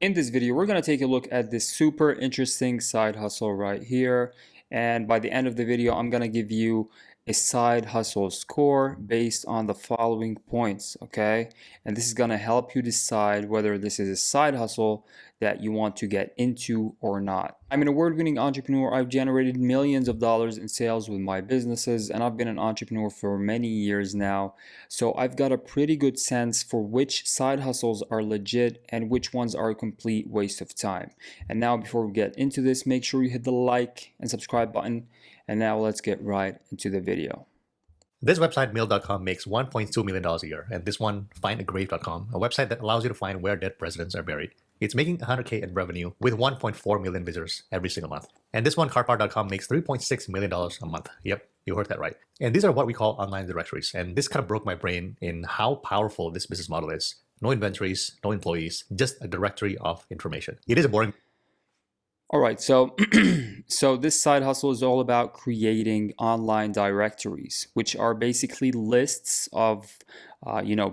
In this video, we're going to take a look at this super interesting side hustle right here. And by the end of the video, I'm going to give you a side hustle score based on the following points, okay? And this is going to help you decide whether this is a side hustle that you want to get into or not. I'm an award-winning entrepreneur. I've generated millions of dollars in sales with my businesses, and I've been an entrepreneur for many years now. So I've got a pretty good sense for which side hustles are legit and which ones are a complete waste of time. And now before we get into this, make sure you hit the like and subscribe button. And now let's get right into the video. This website, Mail.com, makes $1.2 million a year, and this one, FindAGrave.com, a website that allows you to find where dead presidents are buried. It's making $100K in revenue with 1.4 million visitors every single month. And this one, CarPower.com, makes $3.6 million a month. Yep, you heard that right. And these are what we call online directories. And this kind of broke my brain in how powerful this business model is. No inventories, no employees, just a directory of information. It is a boring. All right, so so this side hustle is all about creating online directories, which are basically lists of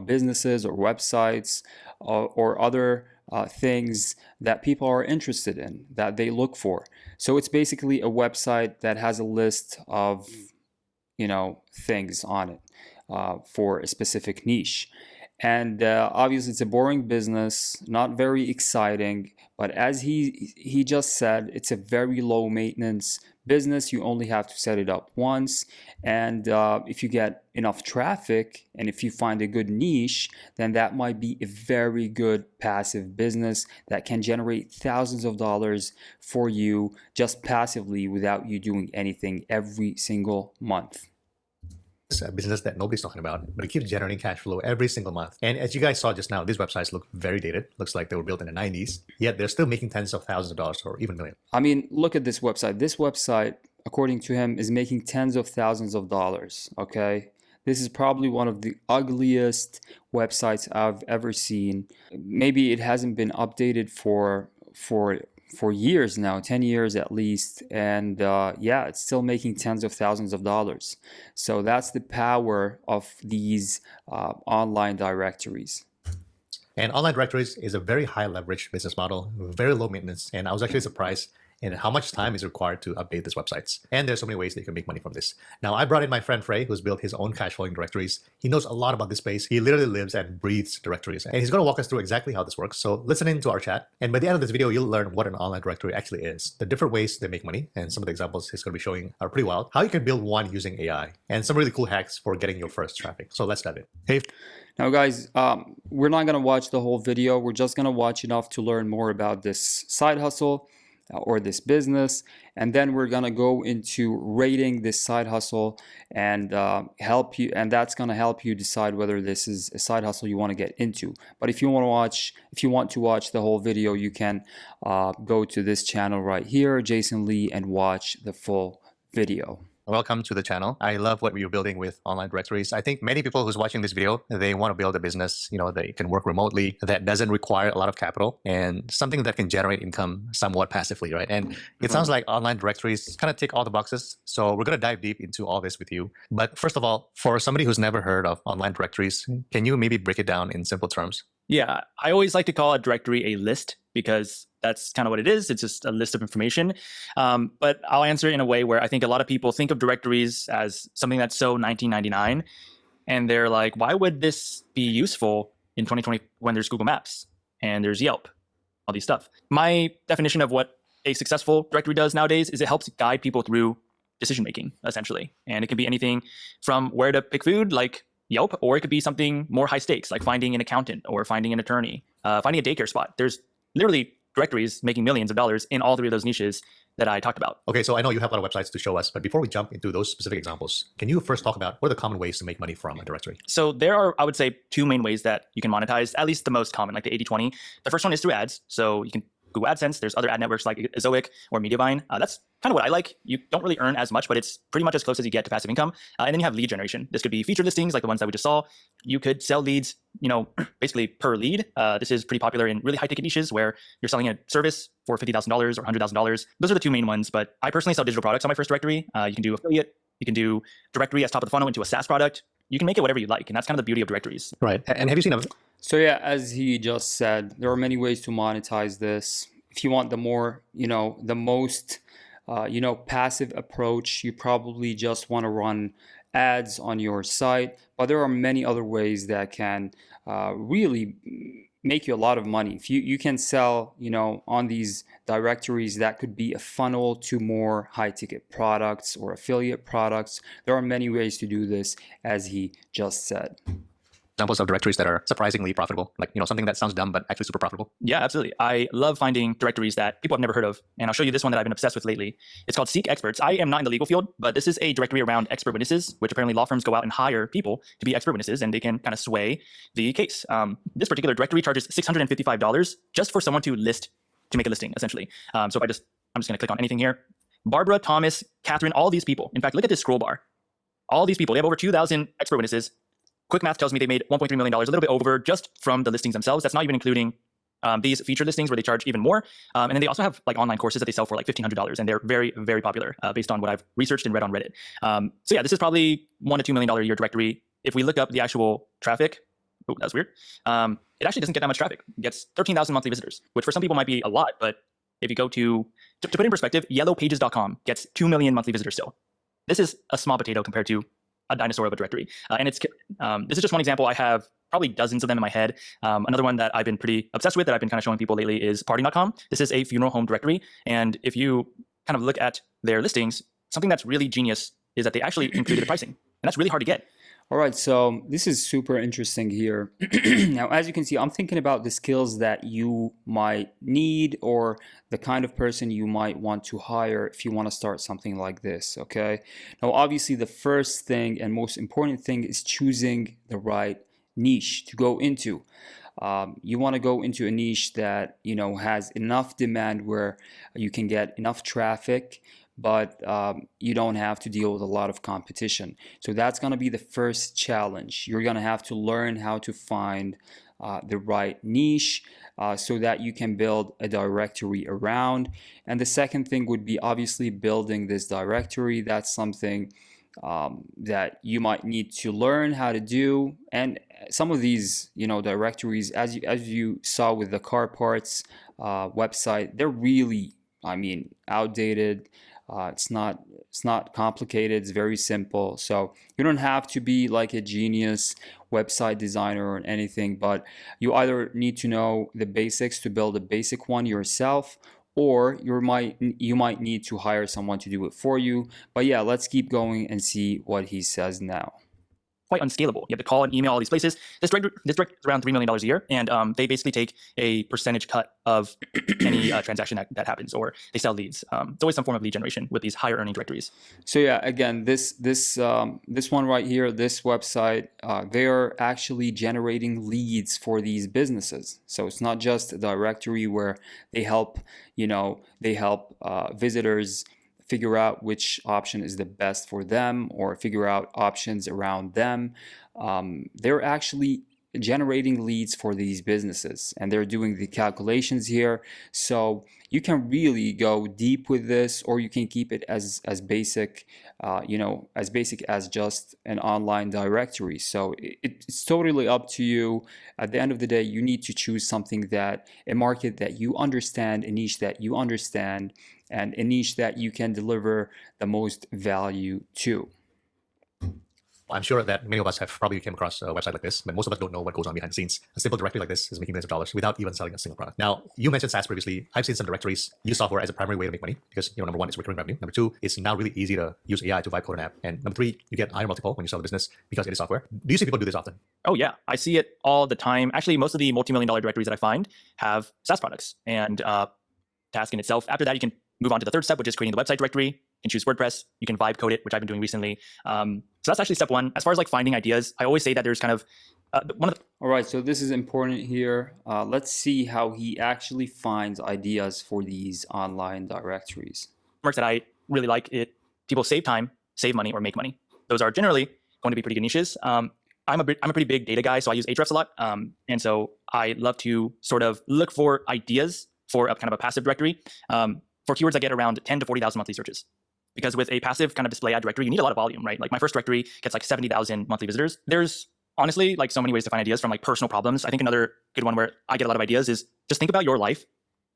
businesses or websites or other things that people are interested in, that they look for. So it's basically a website that has a list of things on it for a specific niche. And obviously it's a boring business, not very exciting, but as he just said, it's a very low maintenance business. You only have to set it up once. And if you get enough traffic and if you find a good niche, then that might be a very good passive business that can generate thousands of dollars for you just passively without you doing anything every single month. A business that nobody's talking about, but it keeps generating cash flow every single month. And as you guys saw just now, these websites look very dated. Looks like they were built in the 90s, yet they're still making tens of thousands of dollars or even millions. I mean, look at this website. This website, according to him, is making tens of thousands of dollars, okay? This is probably one of the ugliest websites I've ever seen. Maybe it hasn't been updated for years now, 10 years at least, and yeah, it's still making tens of thousands of dollars. So that's the power of these online directories. And online directories is a very high leverage business model, very low maintenance, and I was actually surprised in how much time is required to update these websites. And there's so many ways that you can make money from this. Now, I brought in my friend Frey, who's built his own cash flowing directories. He knows a lot about this space. He literally lives and breathes directories. And he's going to walk us through exactly how this works. So listen in to our chat. And by the end of this video, you'll learn what an online directory actually is, the different ways they make money. And some of the examples he's going to be showing are pretty wild. How you can build one using AI and some really cool hacks for getting your first traffic. So let's dive in. Hey. Now guys, we're not going to watch the whole video. We're just going to watch enough to learn more about this side hustle or this business, and then we're gonna go into rating this side hustle and help you, and that's gonna help you decide whether this is a side hustle you want to get into. But if you want to watch the whole video, you can go to this channel right here, Jason Lee, and watch the full video. Welcome to the channel. I love what you're building with online directories. I think many people who's watching this video, they want to build a business, they can work remotely, that doesn't require a lot of capital and something that can generate income somewhat passively, right? And it sounds like online directories kind of tick all the boxes. So we're going to dive deep into all this with you. But first of all, for somebody who's never heard of online directories, can you maybe break it down in simple terms? Yeah, I always like to call a directory a list because that's kind of what it is. It's just a list of information. But I'll answer it in a way where I think a lot of people think of directories as something that's so 1999. And they're like, why would this be useful in 2020 when there's Google Maps and there's Yelp, all these stuff? My definition of what a successful directory does nowadays is it helps guide people through decision making, essentially. And it can be anything from where to pick food, like Yelp, or it could be something more high stakes, like finding an accountant or finding an attorney, finding a daycare spot. There's literally directories making millions of dollars in all three of those niches that I talked about. Okay, so I know you have a lot of websites to show us, but before we jump into those specific examples, can you first talk about what are the common ways to make money from a directory? So there are, I would say, two main ways that you can monetize, at least the most common, like the 80-20. The first one is through ads. So you can Google AdSense. There's other ad networks like Ezoic or Mediavine. That's kind of what I like. You don't really earn as much, but it's pretty much as close as you get to passive income. And then you have lead generation. This could be featured listings like the ones that we just saw. You could sell leads, basically per lead. This is pretty popular in really high ticket niches where you're selling a service for $50,000 or $100,000. Those are the two main ones, but I personally sell digital products on my first directory. You can do affiliate. You can do directory as top of the funnel into a SaaS product. you can make it whatever you like. And that's kind of the beauty of directories. Right. And have you seen a So yeah, as he just said, there are many ways to monetize this. If you want the more, the most, passive approach, you probably just want to run ads on your site. But there are many other ways that can really make you a lot of money. If you can sell, on these directories, that could be a funnel to more high ticket products or affiliate products. There are many ways to do this, as he just said. examples of directories that are surprisingly profitable? Like, something that sounds dumb, but actually super profitable. Yeah, absolutely. I love finding directories that people have never heard of. And I'll show you this one that I've been obsessed with lately. It's called Seek Experts. I am not in the legal field, but this is a directory around expert witnesses, which apparently law firms go out and hire people to be expert witnesses, and they can kind of sway the case. This particular directory charges $655 just for someone to make a listing, essentially. So I'm just going to click on anything here. Barbara, Thomas, Catherine, all these people. In fact, look at this scroll bar. All these people, they have over 2,000 expert witnesses. Quick math tells me they made $1.3 million, a little bit over just from the listings themselves. That's not even including these featured listings where they charge even more. And then they also have like online courses that they sell for like $1,500, and they're very, very popular based on what I've researched and read on Reddit. So yeah, this is probably $1 to $2 million a year directory. If we look up the actual traffic, oh, that's weird. It actually doesn't get that much traffic. It gets 13,000 monthly visitors, which for some people might be a lot, but if you go to put it in perspective, yellowpages.com gets 2 million monthly visitors still. This is a small potato compared to a dinosaur of a directory. And this is just one example. I have probably dozens of them in my head. Another one that I've been pretty obsessed with that I've been kind of showing people lately is parting.com. This is a funeral home directory. And if you kind of look at their listings, something that's really genius is that they actually included the pricing. And that's really hard to get. All right, so this is super interesting here. Now, as you can see, I'm thinking about the skills that you might need or the kind of person you might want to hire if you want to start something like this, okay? Now, obviously, the first thing and most important thing is choosing the right niche to go into. You want to go into a niche that, has enough demand where you can get enough traffic, but you don't have to deal with a lot of competition. So that's going to be the first challenge. You're going to have to learn how to find the right niche so that you can build a directory around. And the second thing would be obviously building this directory. That's something that you might need to learn how to do. And some of these, directories, as you saw with the car parts website, they're really, outdated. It's not complicated. It's very simple. So you don't have to be like a genius website designer or anything, but you either need to know the basics to build a basic one yourself, or you might need to hire someone to do it for you. But yeah, let's keep going and see what he says now. Quite unscalable. You have to call and email all these places. This directory is around $3 million a year, and they basically take a percentage cut of any transaction that happens, or they sell leads. It's always some form of lead generation with these higher earning directories. So yeah, again, this one right here, this website, they are actually generating leads for these businesses. So it's not just a directory where they help visitors figure out which option is the best for them or figure out options around them. They're actually generating leads for these businesses, and they're doing the calculations here. So you can really go deep with this, or you can keep it as basic, as basic as just an online directory. So it's totally up to you. At the end of the day, you need to choose something a market that you understand, a niche that you understand, and a niche that you can deliver the most value to. I'm sure that many of us have probably came across a website like this, but most of us don't know what goes on behind the scenes. A simple directory like this is making millions of dollars without even selling a single product. Now, you mentioned SaaS previously. I've seen some directories use software as a primary way to make money because, number one, it's recurring revenue. Number two, it's now really easy to use AI to vibe code an app. And number three, you get higher multiple when you sell the business because it is software. Do you see people do this often? Oh yeah, I see it all the time. Actually, most of the multi-million-dollar directories that I find have SaaS products and task in itself. After that, you can move on to the third step, which is creating the website directory. You can choose WordPress. You can vibe code it, which I've been doing recently. So that's actually step one. As far as like finding ideas, I always say that there's kind of All right, so this is important here. Let's see how he actually finds ideas for these online directories. frameworks that I really like. People save time, save money, or make money. Those are generally going to be pretty good niches. I'm a pretty big data guy, so I use Ahrefs a lot. And so I love to sort of look for ideas for a kind of a passive directory. For keywords, I get around 10 to 40,000 monthly searches. because with a passive kind of display ad directory, you need a lot of volume, right? Like my first directory gets like 70,000 monthly visitors. There's honestly like so many ways to find ideas from like personal problems. I think another good one where I get a lot of ideas is just think about your life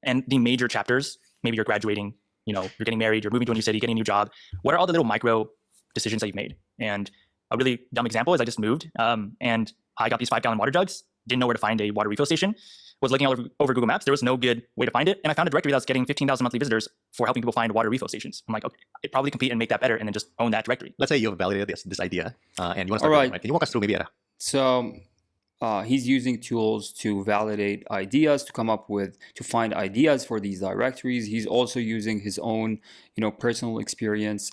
and the major chapters. Maybe you're graduating, you're getting married, you're moving to a new city, getting a new job. What are all the little micro decisions that you've made? And a really dumb example is I just moved and I got these 5-gallon water jugs, didn't know where to find a water refill station, was looking all over Google Maps. There was no good way to find it. And I found a directory that was getting 15,000 monthly visitors for helping people find water refill stations. I'm like, okay, I'd probably compete and make that better and then just own that directory. Let's say you have validated this idea and you want to All start right. building, right? Can you walk us through maybe So he's using tools to validate ideas, to find ideas for these directories. He's also using his own, personal experience,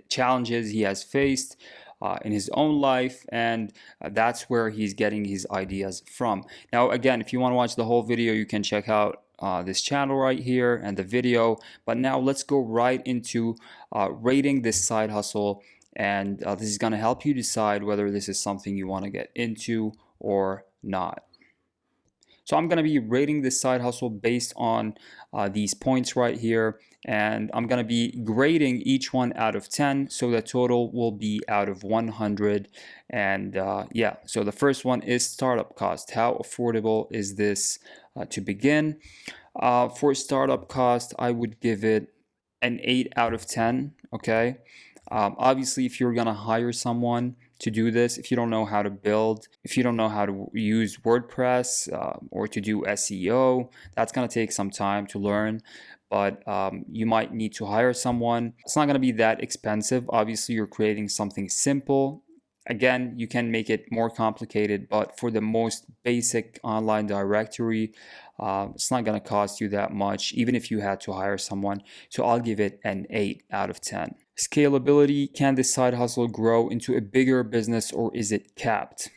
challenges he has faced in his own life, and that's where he's getting his ideas from. Now, again, if you want to watch the whole video, you can check out this channel right here and the video. But now let's go right into rating this side hustle, and this is going to help you decide whether this is something you want to get into or not. So I'm going to be rating this side hustle based on these points right here, and I'm going to be grading each one out of 10, so the total will be out of 100. And yeah, so the first one is startup cost. How affordable is this to begin? For startup cost, I would give it an 8 out of 10. Okay. Obviously, if you're going to hire someone to do this, if you don't know how to build, if you don't know how to use WordPress or to do SEO, that's going to take some time to learn. But you might need to hire someone. It's not going to be that expensive. Obviously, you're creating something simple. Again, you can make it more complicated, but for the most basic online directory, it's not going to cost you that much, even if you had to hire someone. So I'll give it an 8 out of 10. Scalability: can this side hustle grow into a bigger business, or is it capped?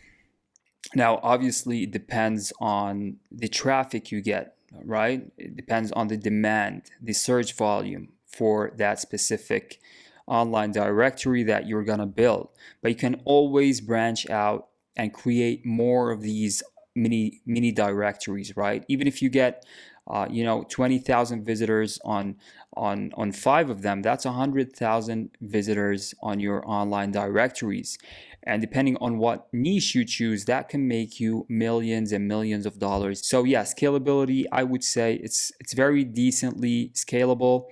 Now, obviously, it depends on the traffic you get, right? It depends on the demand, the search volume for that specific online directory that you're going to build. But you can always branch out and create more of these mini directories, right? Even if you get 20,000 visitors on 5 of them, that's 100,000 visitors on your online directories. And depending on what niche you choose, that can make you millions and millions of dollars. So yeah, scalability, I would say it's very decently scalable.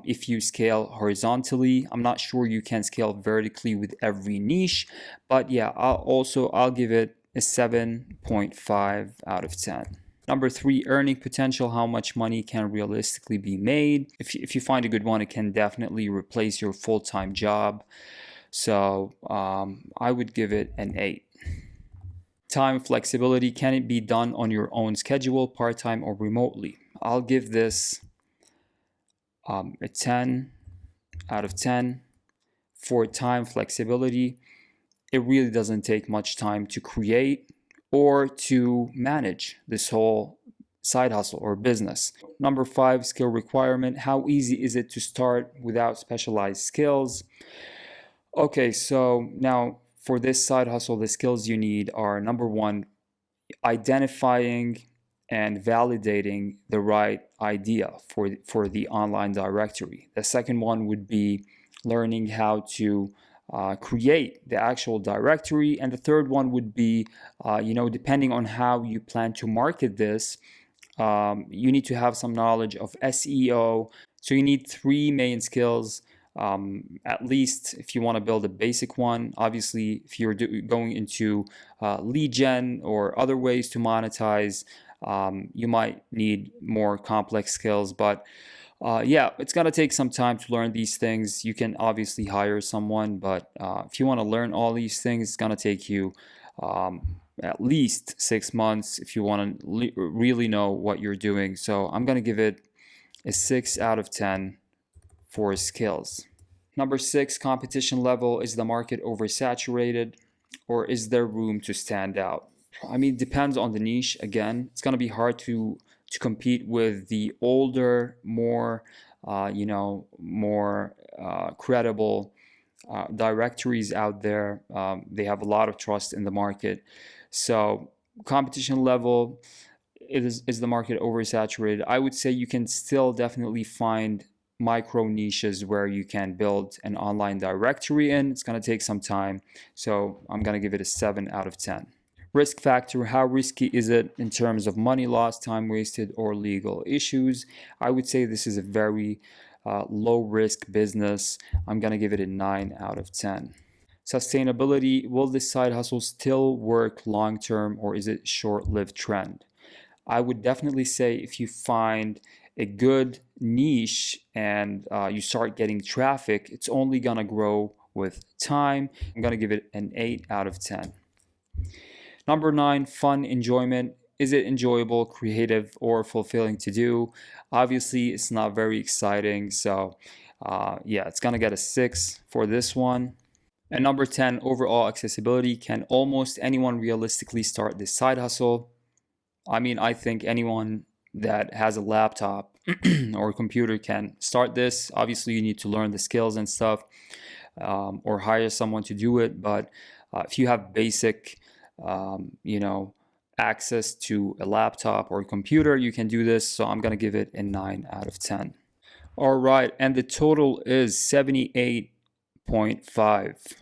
If you scale horizontally, I'm not sure you can scale vertically with every niche, but yeah, I'll give it a 7.5 out of 10. Number 3, earning potential. How much money can realistically be made? If you find a good one, it can definitely replace your full-time job. So I would give it an 8. Time flexibility. Can it be done on your own schedule, part-time or remotely? I'll give this a 10 out of 10. For time flexibility, it really doesn't take much time to create or to manage this whole side hustle or business. Number 5, skill requirement. How easy is it to start without specialized skills? Okay, so now for this side hustle, the skills you need are: number 1, identifying and validating the right idea for the online directory. The second one would be learning how to create the actual directory. And the third one would be, depending on how you plan to market this, you need to have some knowledge of SEO. So you need 3 main skills, at least if you want to build a basic one. Obviously, if you're going into lead gen or other ways to monetize, you might need more complex skills. But yeah, it's going to take some time to learn these things. You can obviously hire someone, but if you want to learn all these things, it's going to take you at least 6 months if you want to really know what you're doing. So I'm going to give it a 6 out of 10 for skills. Number 6, competition level. Is the market oversaturated, or is there room to stand out? I mean, it depends on the niche. Again, it's going to be hard to compete with the older, more credible directories out there. They have a lot of trust in the market. So competition level, is the market oversaturated? I would say you can still definitely find micro niches where you can build an online directory in. It's going to take some time, so I'm going to give it a 7 out of 10. Risk factor, how risky is it in terms of money lost, time wasted, or legal issues? I would say this is a very low risk business. I'm going to give it a 9 out of 10. Sustainability, will this side hustle still work long term, or is it short-lived trend? I would definitely say if you find a good niche and you start getting traffic, it's only going to grow with time. I'm going to give it an 8 out of 10. Number 9, fun, enjoyment. Is it enjoyable, creative, or fulfilling to do? Obviously, it's not very exciting. So yeah, it's going to get a 6 for this one. And number 10, overall accessibility. Can almost anyone realistically start this side hustle? I mean, I think anyone that has a laptop or a computer can start this. Obviously, you need to learn the skills and stuff, or hire someone to do it. But if you have basic, access to a laptop or a computer, you can do this. So I'm going to give it a 9 out of 10. All right. And the total is 78.5.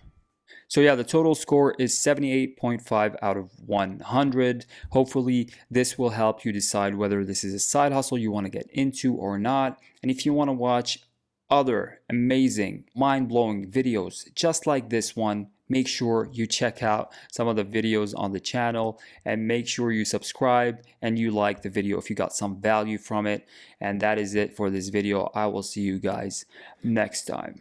So yeah, the total score is 78.5 out of 100. Hopefully this will help you decide whether this is a side hustle you want to get into or not. And if you want to watch other amazing, mind-blowing videos just like this one, make sure you check out some of the videos on the channel, and make sure you subscribe and you like the video if you got some value from it. And that is it for this video. I will see you guys next time.